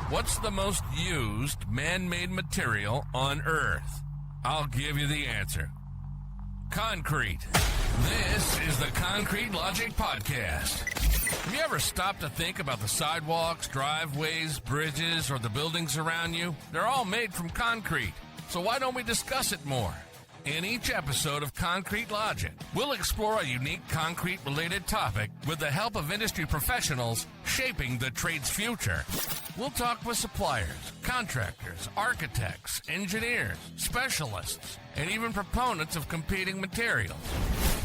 What's the most used man-made material on Earth? I'll give you the answer. Concrete. This is the Concrete Logic Podcast. Have you ever stopped to think about the sidewalks, driveways, bridges, or the buildings around you? They're all made from concrete. So why don't we discuss it more? In each episode of Concrete Logic, we'll explore a unique concrete-related topic with the help of industry professionals shaping the trade's future. We'll talk with suppliers, contractors, architects, engineers, specialists, and even proponents of competing materials.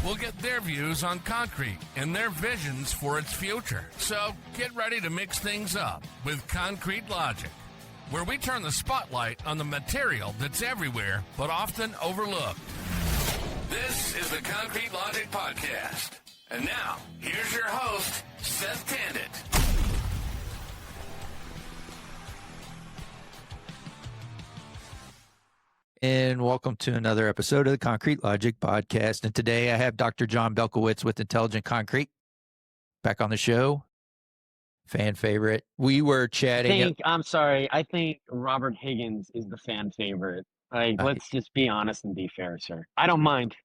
We'll get their views on concrete and their visions for its future. So get ready to mix things up with Concrete Logic, where we turn the spotlight on the material that's everywhere but often overlooked. This is the Concrete Logic Podcast. And now, here's your host, Seth Tandit. And welcome to another episode of the Concrete Logic Podcast. And today I have Dr. Jon Belkowitz with Intelligent Concrete back on the show. Fan favorite. We were chatting. I think Robert Higgins is the fan favorite. Let's just be honest and be fair, sir. I don't mind.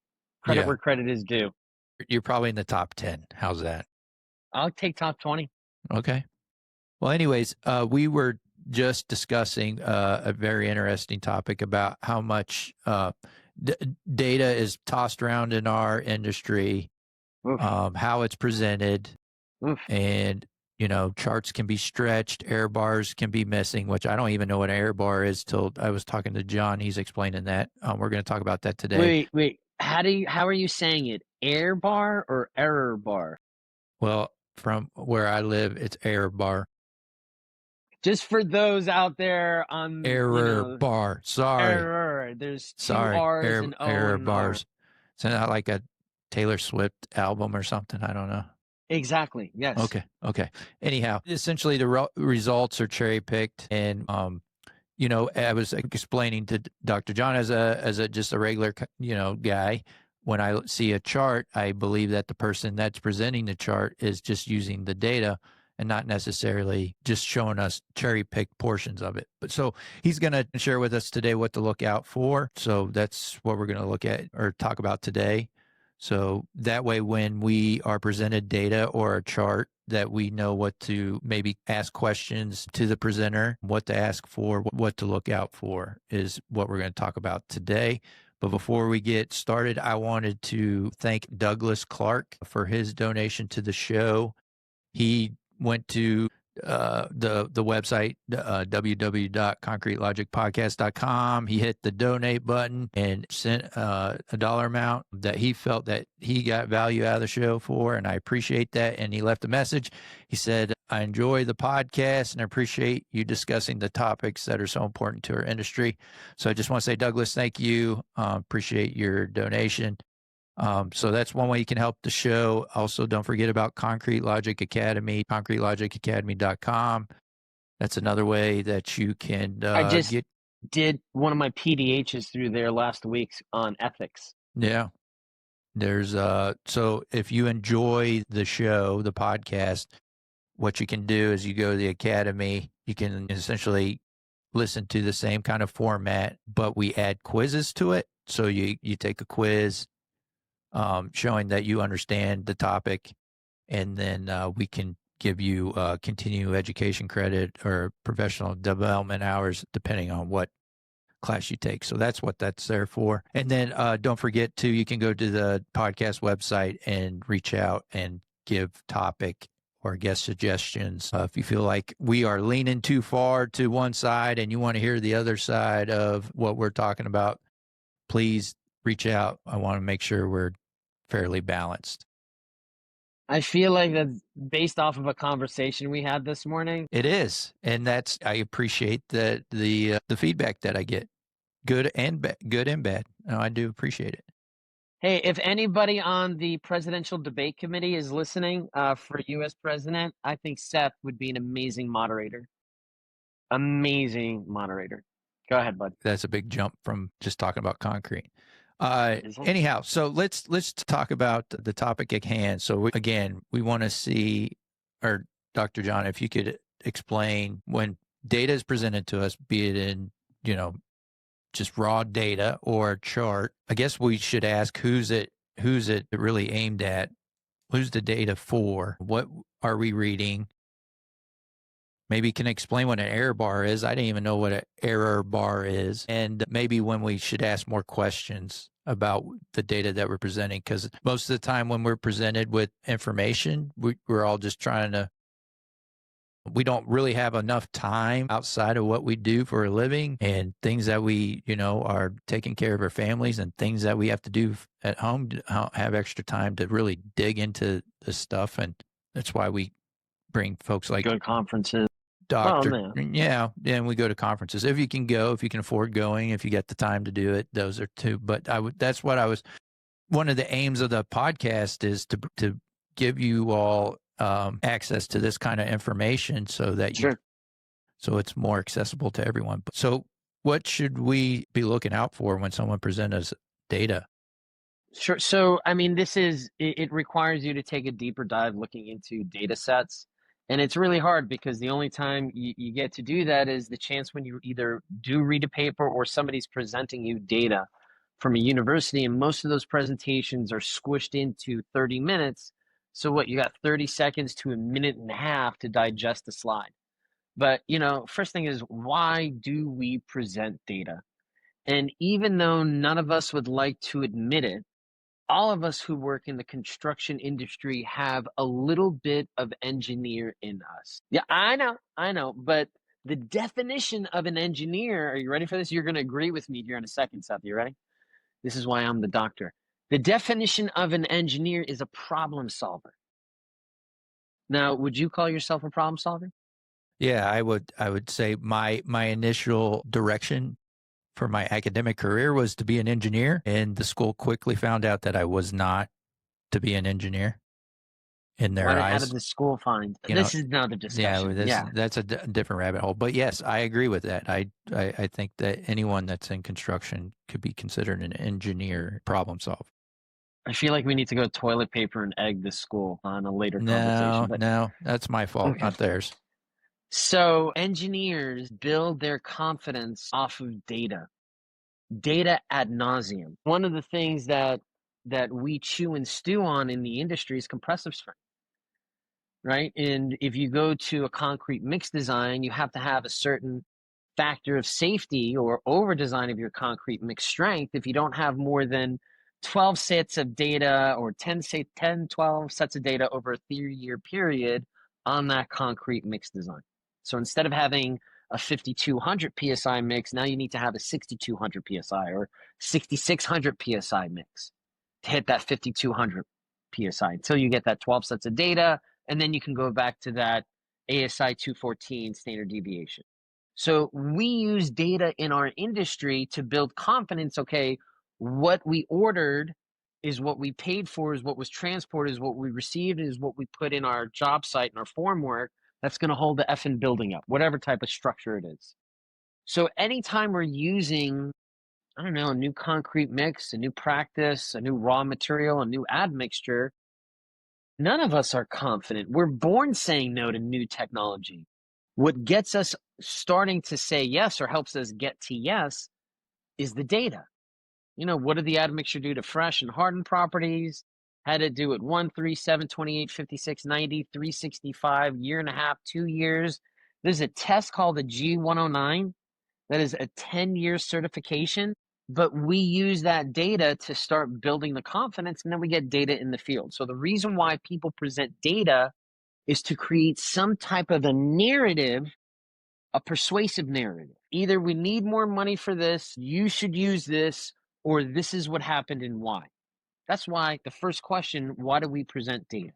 Credit where credit is due. You're probably in the top 10. How's that? I'll take top 20. Okay. Well, anyways, we were just discussing a very interesting topic about how much data is tossed around in our industry, how it's presented, and you know, charts can be stretched, error bars can be missing, which I don't even know what an error bar is till I was talking to John. He's explaining that. We're going to talk about that today. Wait. How are you saying it? Error bar or error bar? Well, from where I live, it's error bar. Just for those out there on error bar. Sorry. Error. There's two R's and O error and bars. It's not like a Taylor Swift album or something. I don't know. Exactly. Yes. Okay. Anyhow, essentially the results are cherry picked, and you know, I was explaining to Dr. John as a just a regular guy. When I see a chart, I believe that the person that's presenting the chart is just using the data and not necessarily just showing us cherry picked portions of it. But so he's going to share with us today what to look out for. So that's what we're going to look at or talk about today. So that way, when we are presented data or a chart, that we know what to maybe ask questions to the presenter, what to ask for, what to look out for is what we're going to talk about today. But before we get started, I wanted to thank Douglas Clark for his donation to the show. He went to the website, www.concretelogicpodcast.com. He hit the donate button and sent a dollar amount that he felt that he got value out of the show for, and I appreciate that. And he left a message. He said, I enjoy the podcast and I appreciate you discussing the topics that are so important to our industry. So I just want to say, Douglas, thank you. Appreciate your donation. So that's one way you can help the show. Also, don't forget about Concrete Logic Academy, concretelogicacademy.com. That's another way that you can I just did one of my PDHs through there last week on ethics. Yeah. There's so if you enjoy the show, the podcast, what you can do is you go to the academy, you can essentially listen to the same kind of format, but we add quizzes to it. So you take a quiz showing that you understand the topic, and then we can give you continuing education credit or professional development hours, depending on what class you take. So that's what that's there for. And then don't forget to, you can go to the podcast website and reach out and give topic or guest suggestions. If you feel like we are leaning too far to one side and you want to hear the other side of what we're talking about, please reach out. I want to make sure we're fairly balanced. I feel like that's based off of a conversation we had this morning. It is, and I appreciate the feedback that I get, good and bad. No, I do appreciate it. Hey, if anybody on the presidential debate committee is listening for U.S. president, I think Seth would be an amazing moderator. Amazing moderator. Go ahead, bud. That's a big jump from just talking about concrete. Anyhow, so let's talk about the topic at hand. So we want to see, or Dr. John, if you could explain when data is presented to us, be it in, just raw data or a chart, I guess we should ask who's it really aimed at? Who's the data for? What are we reading? Maybe you can explain what an error bar is. I didn't even know what an error bar is. And maybe when we should ask more questions about the data that we're presenting, because most of the time when we're presented with information, we're all just we don't really have enough time outside of what we do for a living and things that we, are taking care of our families and things that we have to do at home to have extra time to really dig into this stuff. And that's why we bring folks like Go to conferences. Doctor. Oh, man. Yeah. And we go to conferences. If you can go, if you can afford going, if you get the time to do it, those are two. But that's what one of the aims of the podcast is to give you all access to this kind of information so that so it's more accessible to everyone. So what should we be looking out for when someone presents us data? Sure. So, I mean, it requires you to take a deeper dive looking into data sets. And it's really hard because the only time you get to do that is the chance when you either do read a paper or somebody's presenting you data from a university. And most of those presentations are squished into 30 minutes. So what, you got 30 seconds to a minute and a half to digest the slide. But, first thing is, why do we present data? And even though none of us would like to admit it, all of us who work in the construction industry have a little bit of engineer in us. Yeah, I know. But the definition of an engineer, are you ready for this? You're going to agree with me here in a second, Seth. You ready? This is why I'm the doctor. The definition of an engineer is a problem solver. Now, would you call yourself a problem solver? Yeah, I would say my initial direction for my academic career was to be an engineer, and the school quickly found out that I was not to be an engineer in their eyes. How did the school find? This is another discussion. That's a different rabbit hole. But yes, I agree with that. I think that anyone that's in construction could be considered an engineer, problem solver. I feel like we need to go toilet paper and egg this school on a later conversation. No, that's my fault, not theirs. So engineers build their confidence off of data ad nauseum. One of the things that we chew and stew on in the industry is compressive strength, right? And if you go to a concrete mix design, you have to have a certain factor of safety or over design of your concrete mix strength. If you don't have more than 12 sets of data or 10, 12 sets of data over a 3-year period on that concrete mix design. So instead of having a 5,200 PSI mix, now you need to have a 6,200 PSI or 6,600 PSI mix to hit that 5,200 PSI until you get that 12 sets of data. And then you can go back to that ASI 214 standard deviation. So we use data in our industry to build confidence. Okay, what we ordered is what we paid for, is what was transported, is what we received, is what we put in our job site and our form work. That's going to hold the effing building up, whatever type of structure it is. So anytime we're using, I don't know, a new concrete mix, a new practice, a new raw material, a new admixture, none of us are confident. We're born saying no to new technology. What gets us starting to say yes or helps us get to yes is the data. What did the admixture do to fresh and hardened properties? Had it do it 1, 3, 7, 28, 56, 90, 365, year and a half, 2 years. There's a test called the G109 that is a 10-year certification, but we use that data to start building the confidence, and then we get data in the field. So the reason why people present data is to create some type of a narrative, a persuasive narrative. Either we need more money for this, you should use this, or this is what happened and why. That's why the first question, why do we present data?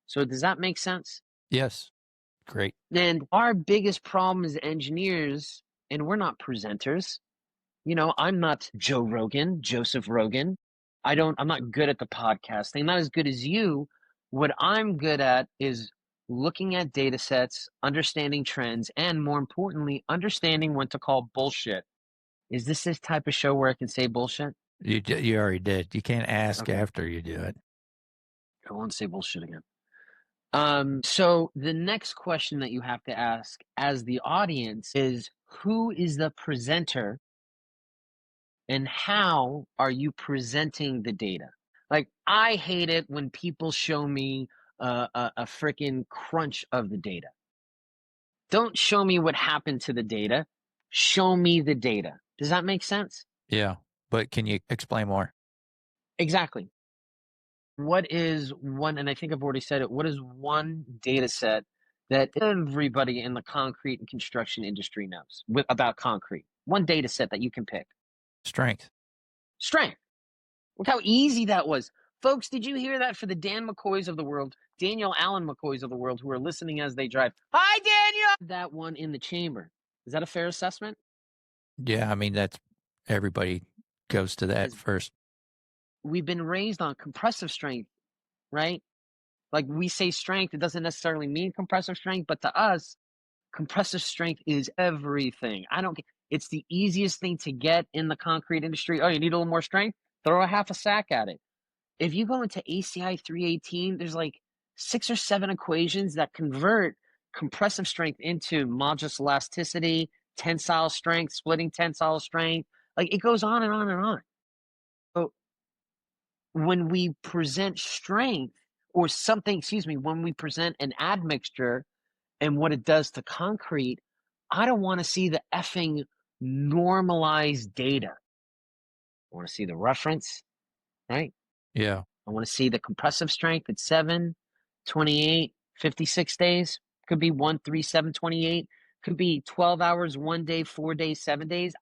So does that make sense? Yes. Great. And our biggest problem as engineers, and we're not presenters. I'm not Joe Rogan, Joseph Rogan. I'm not good at the podcasting, not as good as you. What I'm good at is looking at data sets, understanding trends, and more importantly, understanding when to call bullshit. Is this type of show where I can say bullshit? You already did. You can't ask after you do it. I won't say bullshit again. So the next question that you have to ask as the audience is, who is the presenter and how are you presenting the data? Like, I hate it when people show me a freaking crunch of the data. Don't show me what happened to the data. Show me the data. Does that make sense? Yeah. But can you explain more? Exactly. What is one, and I think I've already said it, what is one data set that everybody in the concrete and construction industry knows about concrete? One data set that you can pick. Strength. Strength. Look how easy that was. Folks, did you hear that for the Dan McCoys of the world, Daniel Allen McCoys of the world, who are listening as they drive? Hi, Daniel! That one in the chamber. Is that a fair assessment? Yeah. I mean, that's everybody goes to that As first. we've been raised on compressive strength, right? Like, we say strength, it doesn't necessarily mean compressive strength, but to us, compressive strength is everything. It's the easiest thing to get in the concrete industry. Oh, you need a little more strength? Throw a half a sack at it. If you go into ACI 318, there's like 6 or 7 equations that convert compressive strength into modulus elasticity, tensile strength, splitting tensile strength. Like, it goes on and on and on. So when we present strength or something, when we present an admixture and what it does to concrete, I don't want to see the effing normalized data. I want to see the reference, right? Yeah. I want to see the compressive strength at 7, 28, 56 days. Could be 1, 3, 7, 28. Could be 12 hours, 1 day, 4 days, 7 days.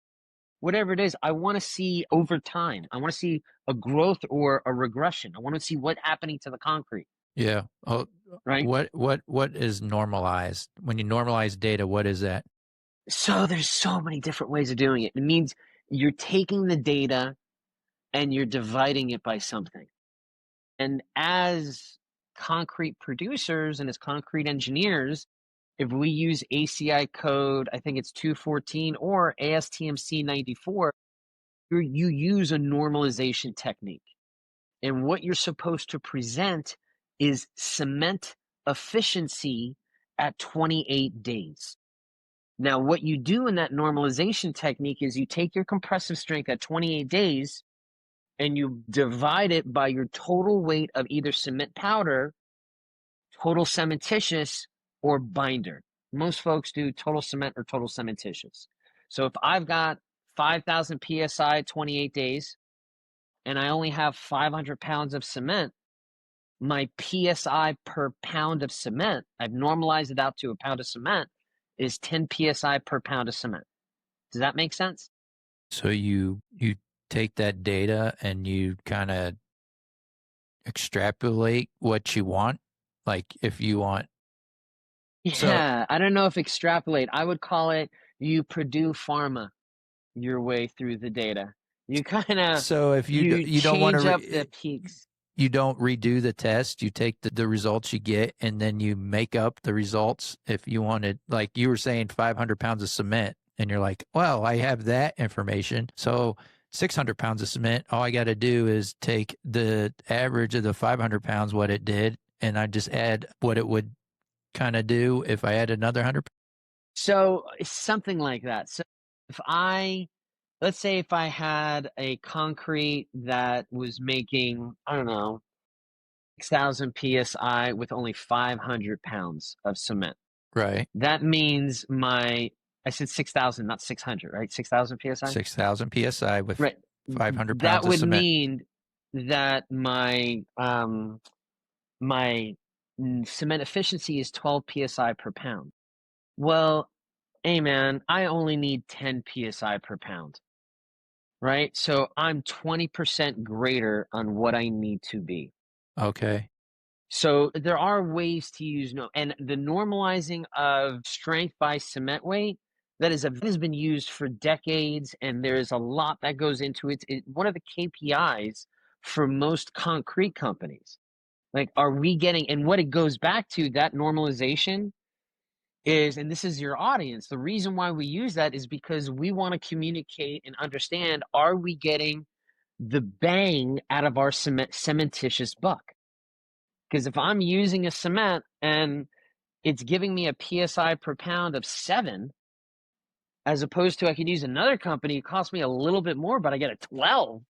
Whatever it is, I want to see over time. I want to see a growth or a regression. I want to see what's happening to the concrete, Yeah. Oh, right? what is normalized? When you normalize data, what is that? So there's so many different ways of doing it. It means you're taking the data and you're dividing it by something. And as concrete producers and as concrete engineers, if we use ACI code, I think it's 214 or ASTM C94, you use a normalization technique. And what you're supposed to present is cement efficiency at 28 days. Now, what you do in that normalization technique is you take your compressive strength at 28 days and you divide it by your total weight of either cement powder, total cementitious, or binder. Most folks do total cement or total cementitious. So if I've got 5,000 PSI 28 days and I only have 500 pounds of cement, my PSI per pound of cement, I've normalized it out to a pound of cement, is 10 PSI per pound of cement. Does that make sense? So you take that data and you kind of extrapolate what you want. Like if you want. So Yeah, I don't know if extrapolate. I would call it you Purdue-Pharma your way through the data. You kind of so if you don't want change up to the peaks. you don't redo the test, you take the results you get and then you make up the results. If you wanted, like you were saying, 500 pounds of cement, and you're like, well, I have that information, so 600 pounds of cement, all I got to do is take the average of the 500 pounds, what it did, and I just add what it would kind of do if I add another 100. So it's something like that. So let's say if I had a concrete that was making, I don't know, 6,000 PSI with only 500 pounds of cement. Right. That means I said 6,000, not 600, right? 6,000 PSI? 6,000 PSI with Right. 500 That pounds of would cement. mean that my cement efficiency is 12 PSI per pound. Well, hey man, I only need 10 PSI per pound, right? So I'm 20% greater on what I need to be. Okay. So there are ways to use and the normalizing of strength by cement weight that has been used for decades, and there is a lot that goes into it. One of the KPIs for most concrete companies. Like, are we getting, and what it goes back to, that normalization is, and this is your audience, the reason why we use that is because we want to communicate and understand, are we getting the bang out of our cementitious buck? Because if I'm using a cement and it's giving me a PSI per pound of 7, as opposed to I could use another company, it costs me a little bit more, but I get a 12.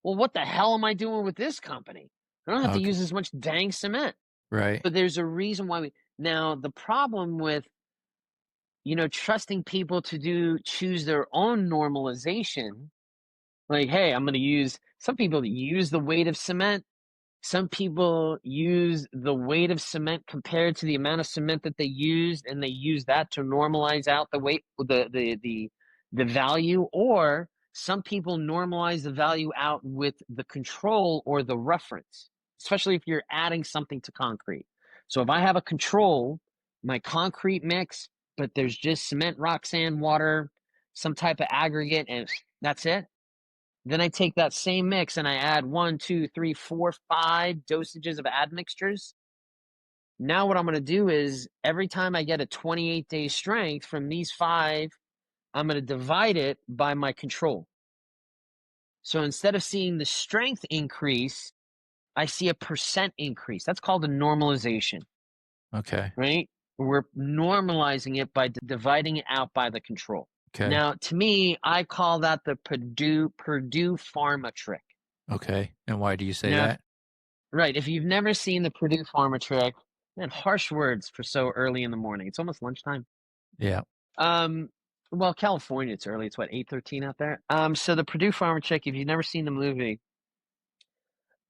Well, what the hell am I doing with this company? I don't have to Okay. use as much dang cement. Right. But there's a reason why now the problem with, trusting people to choose their own normalization, like, hey, some people use the weight of cement. Some people use the weight of cement compared to the amount of cement that they used, and they use that to normalize out the weight, the value. Or some people normalize the value out with the control or the reference, especially if you're adding something to concrete. So if I have a control, my concrete mix, but there's just cement, rock, sand, water, some type of aggregate, and that's it. Then I take that same mix and I add 1, 2, 3, 4, 5 dosages of admixtures. Now what I'm going to do is every time I get a 28-day strength from these 5, I'm going to divide it by my control. So instead of seeing the strength increase, I see a percent increase. That's called a normalization, Okay. right? We're normalizing it by dividing it out by the control. Okay. Now, to me, I call that the Purdue-Pharma trick. Okay. And why do you say Now, that? right. If you've never seen the Purdue-Pharma trick, man, harsh words for so early in the morning. It's almost lunchtime. Yeah. Well, California, it's early. It's what, 8:13 out there? So the Purdue-Pharma trick, if you've never seen the movie,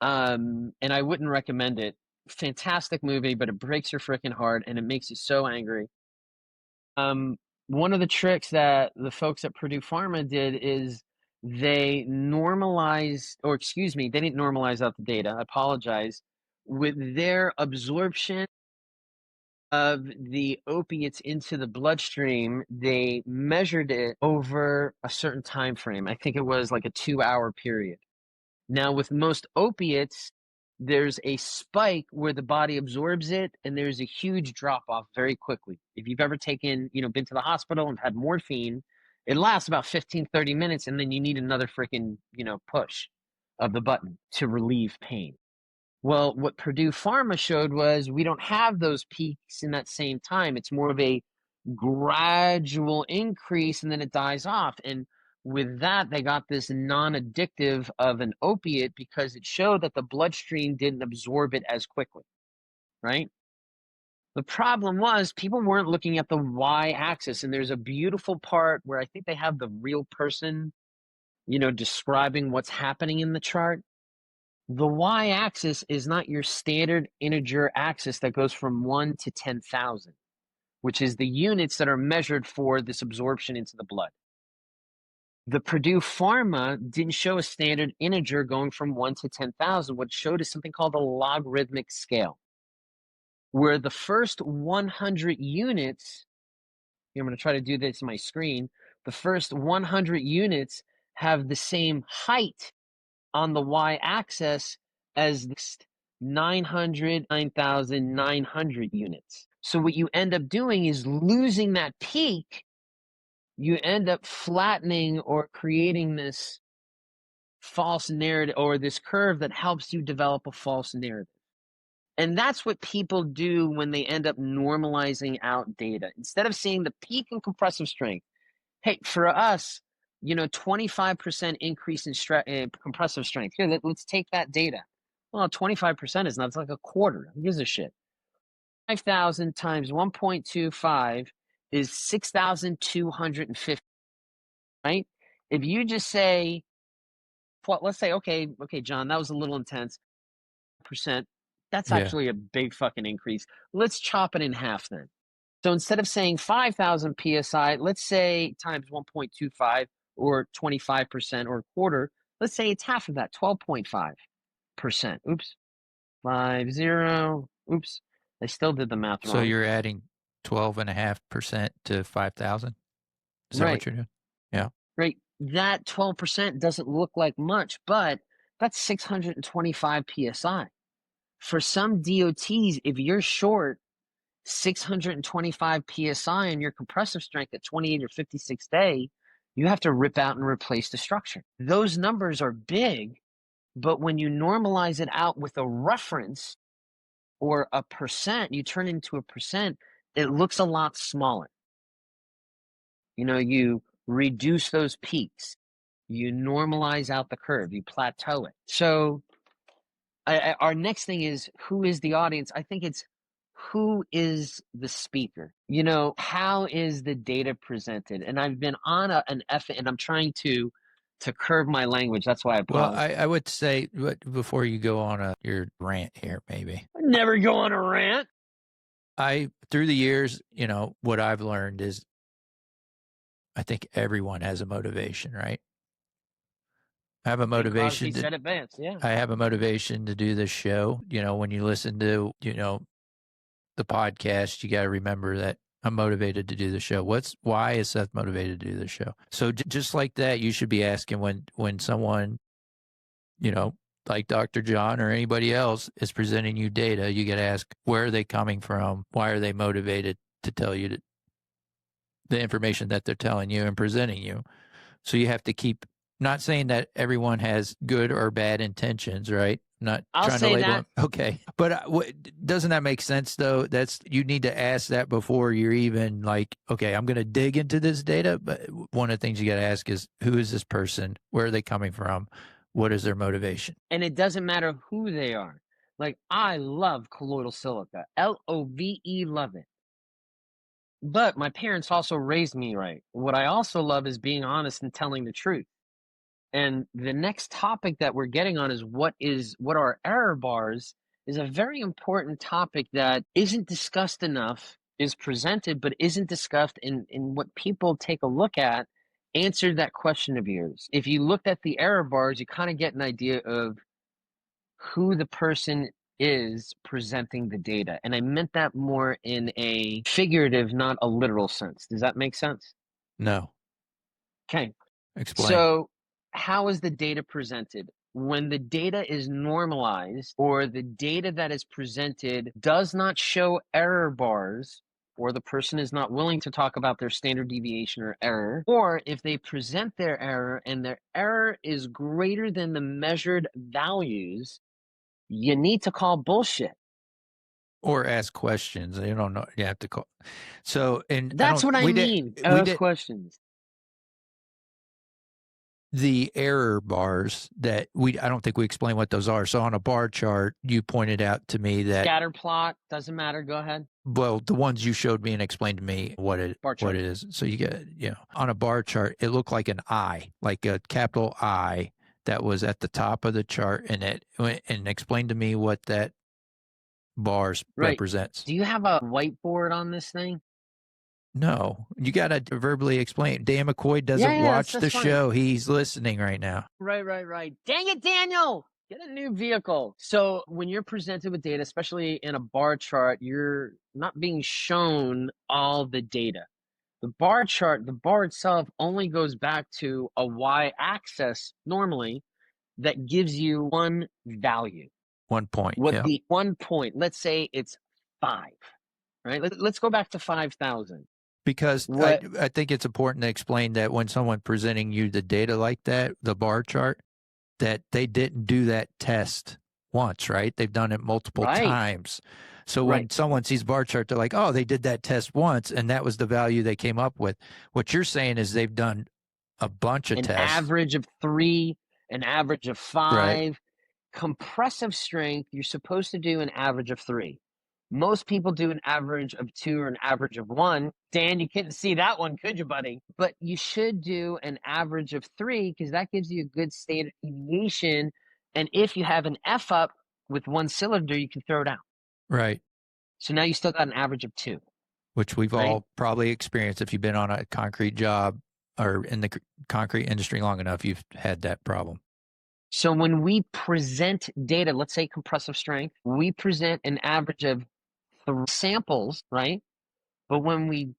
and I wouldn't recommend it. Fantastic movie, but it breaks your freaking heart and it makes you so angry. One of the tricks that the folks at Purdue Pharma did is they normalized, or excuse me, they didn't normalize out the data. I apologize. With their absorption of the opiates into the bloodstream, they measured it over a certain time frame. I think it was like a 2-hour period. Now, with most opiates, there's a spike where the body absorbs it, and there's a huge drop off very quickly. If you've ever been to the hospital and had morphine, it lasts about 15, 30 minutes, and then you need another freaking, push of the button to relieve pain. Well, what Purdue Pharma showed was we don't have those peaks in that same time. It's more of a gradual increase, and then it dies off. And with that, they got this non-addictive of an opiate because it showed that the bloodstream didn't absorb it as quickly, right? The problem was people weren't looking at the y-axis, and there's a beautiful part where I think they have the real person, describing what's happening in the chart. The y-axis is not your standard integer axis that goes from 1 to 10,000, which is the units that are measured for this absorption into the blood. The Purdue Pharma didn't show a standard integer going from 1 to 10,000. What it showed is something called a logarithmic scale, where the first 100 units, here I'm going to try to do this on my screen, the first 100 units have the same height on the y-axis as the 909,900 units. So what you end up doing is losing that peak. You end up flattening or creating this false narrative or this curve that helps you develop a false narrative. And that's what people do when they end up normalizing out data. Instead of seeing the peak in compressive strength, hey, for us, 25% increase in compressive strength. Here, let's take that data. Well, 25% is not, it's like a quarter. Who gives a shit? 5,000 times 1.25 is 6,250, right? If you just say, well, let's say, okay, John, that was a little intense. Percent, that's actually a big fucking increase. Let's chop it in half then. So instead of saying 5,000 PSI, let's say times 1.25 or 25% or a quarter, let's say it's half of that, 12.5%. Oops, 50. Oops, I still did the math wrong. So you're adding 12.5% to 5,000? Is that Right. what you're doing? Yeah. Right. That 12% doesn't look like much, but that's 625 PSI. For some DOTs, if you're short 625 PSI on your compressive strength at 28 or 56 day, you have to rip out and replace the structure. Those numbers are big, but when you normalize it out with a reference, or a percent, you turn into a percent, it looks a lot smaller. You reduce those peaks, you normalize out the curve, you plateau it. So our next thing is, who is the audience? I think it's, who is the speaker? How is the data presented? And I've been on an F, and I'm trying to curve my language. That's why I Well, paused. I would say, before you go on your rant here, maybe. I never go on a rant. Through the years, what I've learned is I think everyone has a motivation, right? I have a motivation Crosby said advance, yeah. I have a motivation to do this show. When you listen to, the podcast, you got to remember that I'm motivated to do the show. Why is Seth motivated to do the show? So just like that, you should be asking when someone, like Dr. John or anybody else is presenting you data, you got to ask, where are they coming from? Why are they motivated to tell you the information that they're telling you and presenting you? So you have to keep, not saying that everyone has good or bad intentions, right? Not I'll trying say to label that. them. Okay. But doesn't that make sense though? You need to ask that before you're even like, okay, I'm going to dig into this data. But one of the things you got to ask is, who is this person? Where are they coming from? What is their motivation? And it doesn't matter who they are. Like, I love colloidal silica, LOVE, love it. But my parents also raised me right. What I also love is being honest and telling the truth. And the next topic that we're getting on is what are error bars, is a very important topic that isn't discussed enough, is presented, but isn't discussed in what people take a look at. Answer that question of yours. If you looked at the error bars, you kind of get an idea of who the person is presenting the data. And I meant that more in a figurative, not a literal sense. Does that make sense? No. Okay. Explain. So how is the data presented? When the data is normalized, or the data that is presented does not show error bars, or the person is not willing to talk about their standard deviation or error, or if they present their error and their error is greater than the measured values, you need to call bullshit. Or ask questions. You don't know. You have to call. So, and that's what I mean. Ask questions. The error bars that I don't think we explained what those are. So on a bar chart, you pointed out to me that scatter plot, doesn't matter. Go ahead. Well, the ones you showed me and explained to me what it is. So you get, on a bar chart, it looked like an I, like a capital I that was at the top of the chart, and explained to me what that bars represents. Do you have a whiteboard on this thing? No, you got to verbally explain. Dan McCoy doesn't watch the show. He's listening right now. Right. Dang it, Daniel. Get a new vehicle. So when you're presented with data, especially in a bar chart, you're not being shown all the data. The bar chart, the bar itself only goes back to a y-axis normally that gives you one value. 1 point. The 1 point, let's say it's 5, right? Let's go back to 5,000. Because I think it's important to explain that when someone presenting you the data like that, the bar chart, that they didn't do that test once, right? They've done it multiple times. So when someone sees bar chart, they're like, oh, they did that test once, and that was the value they came up with. What you're saying is they've done a bunch of tests. An average of 3, an average of 5. Right. Compressive strength, you're supposed to do an average of 3. Most people do an average of 2 or an average of 1. Dan, you couldn't see that one, could you, buddy? But you should do an average of 3 because that gives you a good standard deviation. And if you have an F up with one cylinder, you can throw it out. Right. So now you still got an average of 2. Which we've all probably experienced. If you've been on a concrete job or in the concrete industry long enough, you've had that problem. So when we present data, let's say compressive strength, we present an average of 3 samples, right? But when we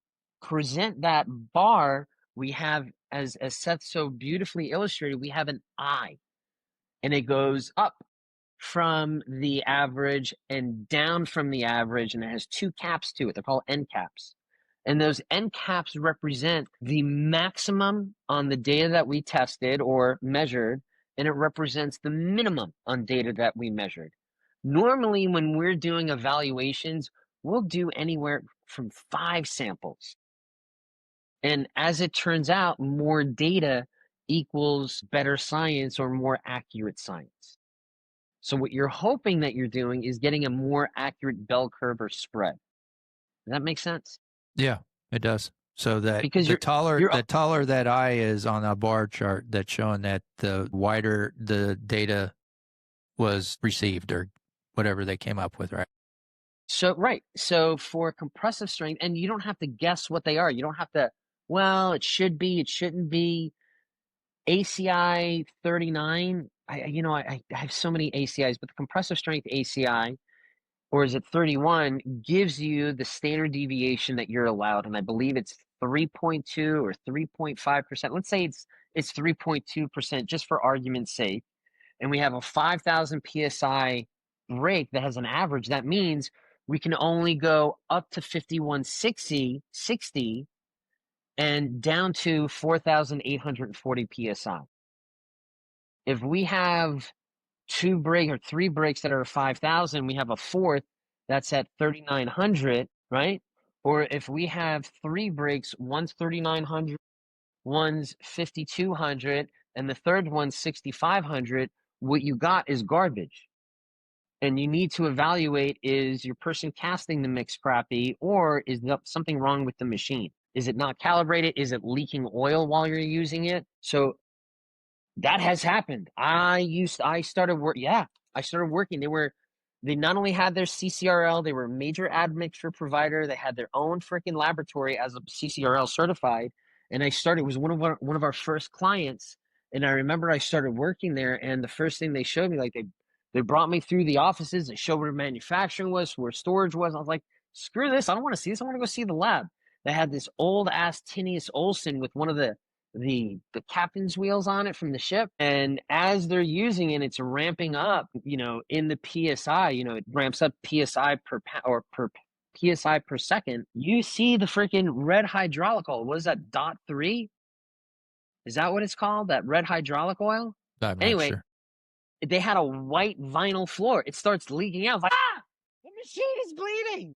present that bar, we have, as Seth so beautifully illustrated, we have an I, and it goes up from the average and down from the average, and it has 2 caps to it. They're called end caps. And those end caps represent the maximum on the data that we tested or measured, and it represents the minimum on data that we measured. Normally, when we're doing evaluations, we'll do anywhere from 5 samples. And as it turns out, more data equals better science or more accurate science. So what you're hoping that you're doing is getting a more accurate bell curve or spread. Does that make sense? Yeah, it does. So that Because the you're taller that eye is on a bar chart that's showing that the wider the data was received or whatever they came up with, right? so right. So for compressive strength, and you don't have to guess what they are. You don't have to, well, it should be, it shouldn't be. ACI 39, I have so many ACIs, but the compressive strength ACI, or is it 31, gives you the standard deviation that you're allowed, and I believe it's 3.2 or 3.5%. Let's say it's 3.2% just for argument's sake, and we have a 5,000 psi break that has an average. That means we can only go up to 5160 and down to 4,840 psi. If we have 2 break or 3 breaks that are 5,000, we have a fourth that's at 3,900, right? Or if we have 3 breaks, one's 3,900, one's 5,200, and the third one's 6,500, what you got is garbage. And you need to evaluate, is your person casting the mix crappy, or is something wrong with the machine? Is it not calibrated? Is it leaking oil while you're using it? So that has happened. I started working. They not only had their CCRL, they were a major admixture provider. They had their own freaking laboratory as a CCRL certified. And it was one of our first clients. And I remember I started working there, and the first thing they showed me, like they brought me through the offices, they showed where manufacturing was, where storage was. I was like, screw this, I don't want to see this. I want to go see the lab. They had this old ass Tinius Olson with one of the captain's wheels on it from the ship, and as they're using it, it's ramping up, in the psi, it ramps up psi per psi per second. You see the freaking red hydraulic oil. What is that, .3? Is that what it's called, that red hydraulic oil? I'm not Anyway, sure. they had a white vinyl floor. It starts leaking out. It's like, the machine is bleeding.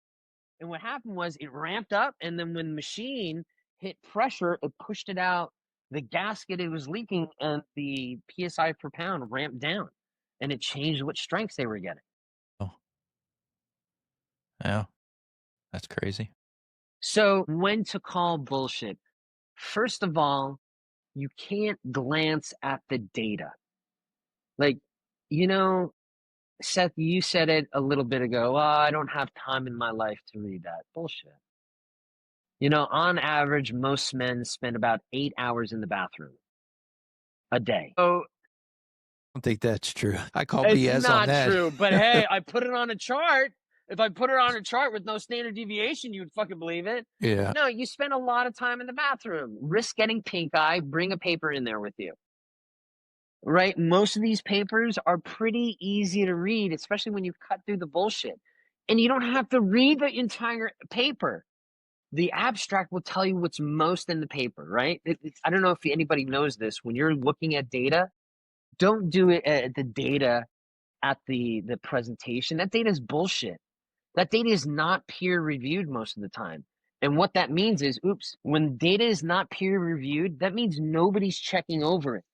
And what happened was it ramped up, and then when the machine hit pressure, it pushed it out. The gasket, it was leaking, and the PSI per pound ramped down, and it changed what strengths they were getting. Oh, yeah, that's crazy. So when to call bullshit? First of all, you can't glance at the data. Like, Seth, you said it a little bit ago. I don't have time in my life to read that. Bullshit. On average, most men spend about 8 hours in the bathroom a day. So I don't think that's true. I call it's BS on not that. true, but hey, I put it on a chart. If I put it on a chart with no standard deviation, you would fucking believe it. Yeah. No, you spend a lot of time in the bathroom. Risk getting pink eye, bring a paper in there with you. Right? Most of these papers are pretty easy to read, especially when you cut through the bullshit. And you don't have to read the entire paper. The abstract will tell you what's most in the paper, right? I don't know if anybody knows this. When you're looking at data, don't do it at the data at the presentation. That data is bullshit. That data is not peer reviewed most of the time. And what that means is, when data is not peer reviewed, that means nobody's checking over it.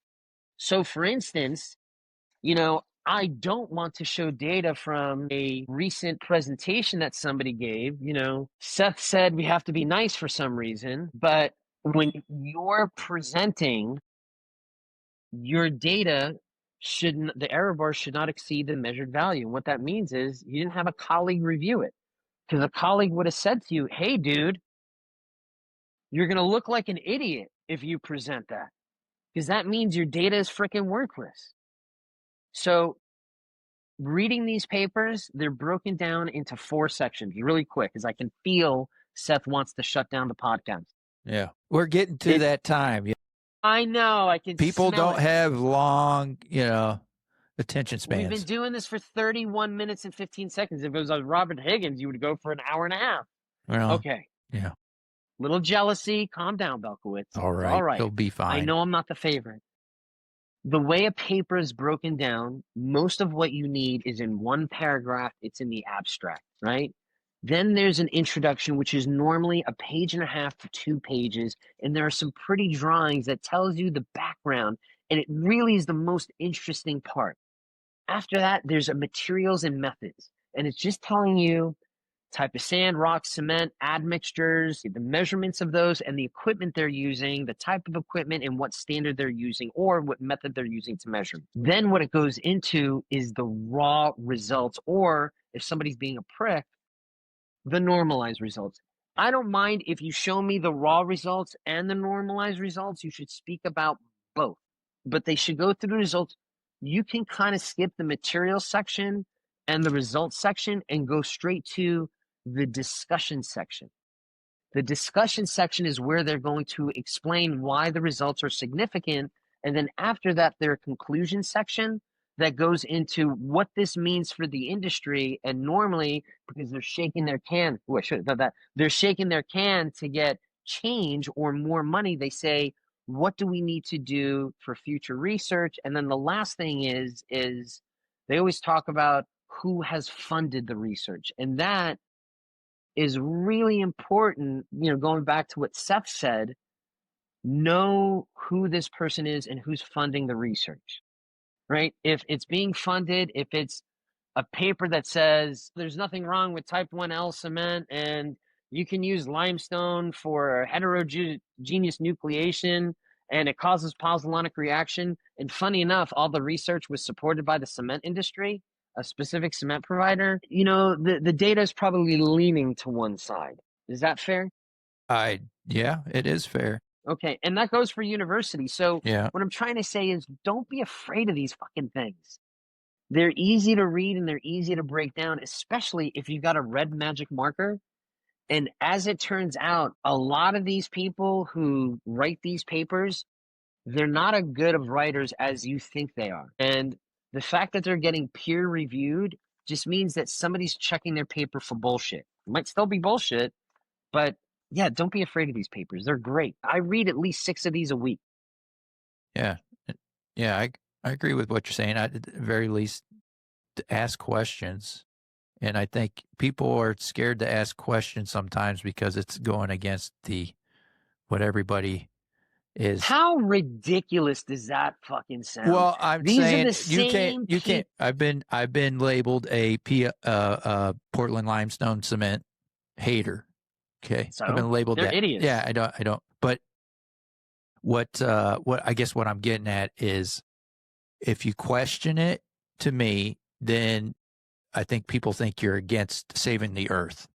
So for instance, I don't want to show data from a recent presentation that somebody gave. Seth said we have to be nice for some reason, but when you're presenting your data, the error bar should not exceed the measured value. And what that means is you didn't have a colleague review it, because a colleague would have said to you, hey, dude, you're going to look like an idiot if you present that, because that means your data is freaking worthless. So reading these papers, they're broken down into 4 sections really quick, because I can feel Seth wants to shut down the podcast. Yeah. We're getting to that time. I know. I can People smell don't it. have long, attention spans. We've been doing this for 31 minutes and 15 seconds. If it was Robert Higgins, you would go for an hour and a half. Well, okay. Yeah. Little jealousy. Calm down, Belkowitz. All right. All right. He'll be fine. I know I'm not the favorite. The way a paper is broken down, most of what you need is in one paragraph. It's in the abstract, right? Then there's an introduction, which is normally a page and a half to 2 pages. And there are some pretty drawings that tells you the background. And it really is the most interesting part. After that, there's a materials and methods. And it's just telling you type of sand, rock, cement, admixtures, the measurements of those, and the equipment they're using, the type of equipment and what standard they're using or what method they're using to measure. Then what it goes into is the raw results, or if somebody's being a prick, the normalized results. I don't mind if you show me the raw results and the normalized results. You should speak about both, but they should go through the results. You can kind of skip the material section and the results section and go straight to the discussion section. The discussion section is where they're going to explain why the results are significant. And then after that, their conclusion section that goes into what this means for the industry. And normally, because they're shaking their can, I should have done that. They're shaking their can to get change or more money. They say, what do we need to do for future research? And then the last thing is they always talk about who has funded the research. And that is really important, going back to what Seth said, know who this person is and who's funding the research, right? If it's being funded, if it's a paper that says there's nothing wrong with type 1L cement and you can use limestone for heterogeneous nucleation and it causes pozzolanic reaction. And funny enough, all the research was supported by the cement industry, a specific cement provider. The data is probably leaning to one side. Is that fair? Yeah, it is fair. Okay, and that goes for universities. So Yeah. what I'm trying to say is don't be afraid of these fucking things. They're easy to read and they're easy to break down, especially if you've got a red magic marker. And as it turns out, a lot of these people who write these papers, they're not as good of writers as you think they are. And the fact that they're getting peer reviewed just means that somebody's checking their paper for bullshit. It might still be bullshit, but yeah, don't be afraid of these papers. They're great. I read at least 6 of these a week. Yeah. Yeah, I agree with what you're saying. At the very least, to ask questions. And I think people are scared to ask questions sometimes because it's going against what everybody is. How ridiculous does that fucking sound? Well, I'm These saying are the you can't. I've been labeled a Portland limestone cement hater. Okay, So I've been labeled they're that. idiots. Yeah, I don't. But what I guess what I'm getting at is, if you question it to me, then I think people think you're against saving the earth.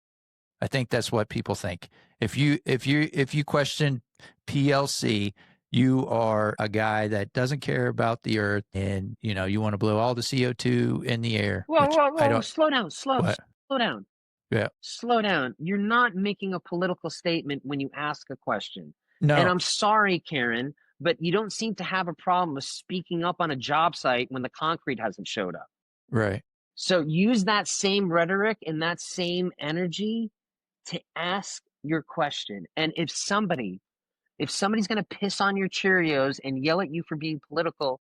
I think that's what people think. If you question PLC, you are a guy that doesn't care about the earth, and you want to blow all the CO2 in the air. Whoa, slow down. Yeah. Slow down. You're not making a political statement when you ask a question. No. And I'm sorry, Karen, but you don't seem to have a problem with speaking up on a job site when the concrete hasn't showed up. Right. So use that same rhetoric and that same energy to ask your question. And if somebody's going to piss on your Cheerios and yell at you for being political,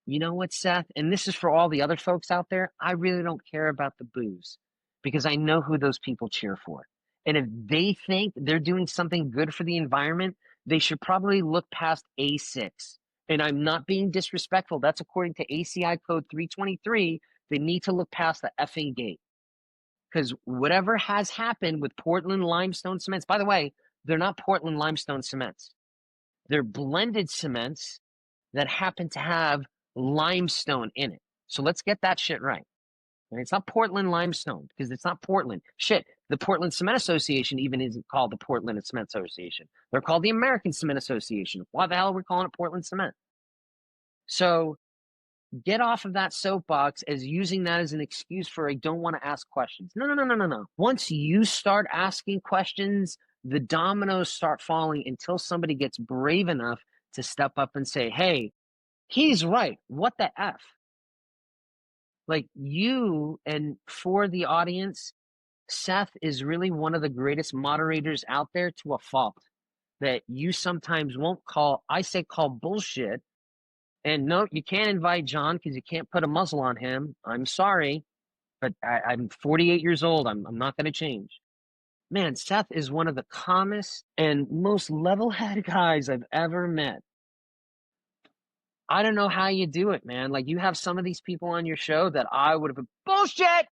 you know what, Seth? And this is for all the other folks out there. I really don't care about the booze because I know who those people cheer for. And if they think they're doing something good for the environment, they should probably look past A6. And I'm not being disrespectful. That's according to ACI code 323. They need to look past the effing gate. Because whatever has happened with Portland limestone cements, by the way, they're not Portland limestone cements. They're blended cements that happen to have limestone in it. So let's get that shit right. And it's not Portland limestone because it's not Portland. Shit, the Portland Cement Association even isn't called the Portland Cement Association. They're called the American Cement Association. Why the hell are we calling it Portland Cement? So get off of that soapbox as using that as an excuse for I don't want to ask questions. No. Once you start asking questions, the dominoes start falling until somebody gets brave enough to step up and say, hey, he's right. What the F? Like you, and for the audience, Seth is really one of the greatest moderators out there to a fault that you sometimes won't call. I say call bullshit. And no, you can't invite Jon because you can't put a muzzle on him. I'm sorry, but I'm 48 years old. I'm not going to change. Man, Seth is one of the calmest and most level-headed guys I've ever met. I don't know how you do it, man. Like, you have some of these people on your show that I would have been, bullshit!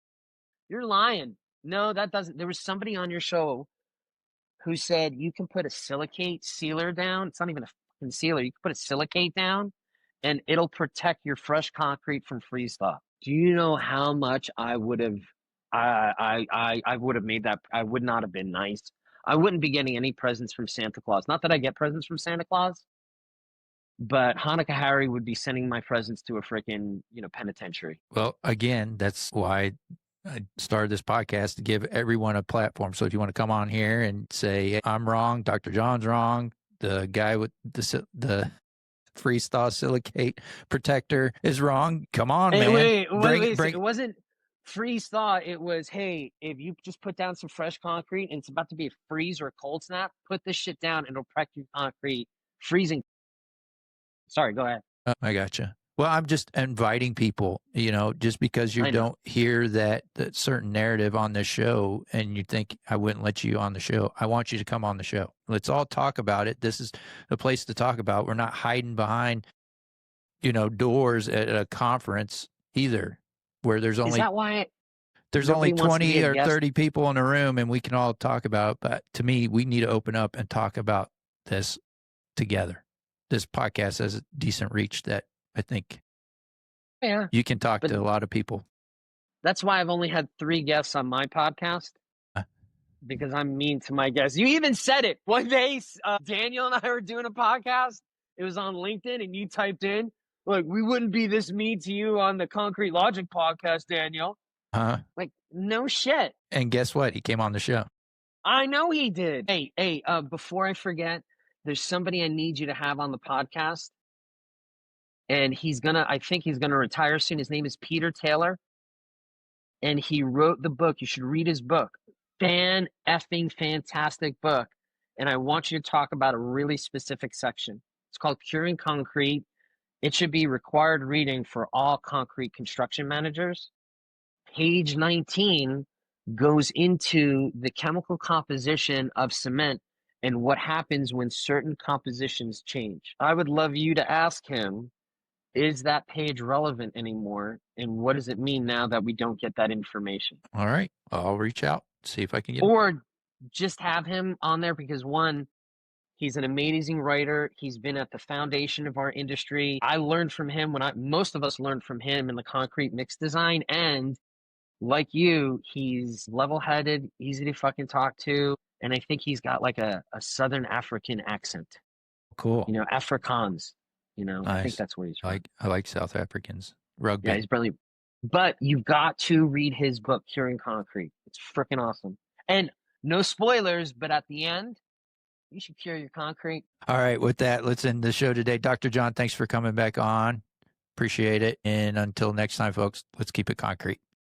You're lying. No, that doesn't. There was somebody on your show who said you can put a silicate sealer down. It's not even a fucking sealer. You can put a silicate down and it'll protect your fresh concrete from freeze thaw. Do you know how much I would have I would have made that? I would not have been nice. I wouldn't be getting any presents from Santa Claus. Not that I get presents from Santa Claus, but Hanukkah Harry would be sending my presents to a freaking, penitentiary. Well, again, that's why I started this podcast, to give everyone a platform. So if you want to come on here and say, I'm wrong, Dr. John's wrong, the guy with the freeze thaw silicate protector is wrong, come on, Hey, man. wait. Bring, It wasn't freeze thaw. It was, hey, if you just put down some fresh concrete and it's about to be a freeze or a cold snap, put this shit down and it'll protect your concrete freezing. Sorry, go ahead. I gotcha. Well, I'm just inviting people, just because you don't hear that certain narrative on this show and you think I wouldn't let you on the show. I want you to come on the show. Let's all talk about it. This is the place to talk about. We're not hiding behind, doors at a conference either, where there's only, Is that why there's nobody only wants to be 20 a or guest? 30 people in a room and we can all talk about it. But to me, we need to open up and talk about this together. This podcast has a decent reach that I think you can talk to a lot of people. That's why I've only had 3 guests on my podcast, because I'm mean to my guests. You even said it. One day, Daniel and I were doing a podcast. It was on LinkedIn, and you typed in, like, we wouldn't be this mean to you on the Concrete Logic podcast, Daniel. Like, no shit. And guess what? He came on the show. I know he did. Hey, before I forget, there's somebody I need you to have on the podcast. And I think he's gonna retire soon. His name is Peter Taylor. And he wrote the book. You should read his book. Fantastic book. And I want you to talk about a really specific section. It's called Curing Concrete. It should be required reading for all concrete construction managers. Page 19 goes into the chemical composition of cement and what happens when certain compositions change. I would love you to ask him, is that page relevant anymore? And what does it mean now that we don't get that information? All right. I'll reach out, see if I can get Or just have him on there because, one, he's an amazing writer. He's been at the foundation of our industry. I learned from him most of us learned from him in the concrete mix design. And like you, he's level-headed, easy to fucking talk to. And I think he's got like a Southern African accent. Cool. Afrikaans. Nice. I think that's where he's from. I like South Africans. Rugby. Yeah, he's brilliant. But you've got to read his book, Curing Concrete. It's freaking awesome. And no spoilers, but at the end, you should cure your concrete. All right. With that, let's end the show today. Dr. Jon, thanks for coming back on. Appreciate it. And until next time, folks, let's keep it concrete.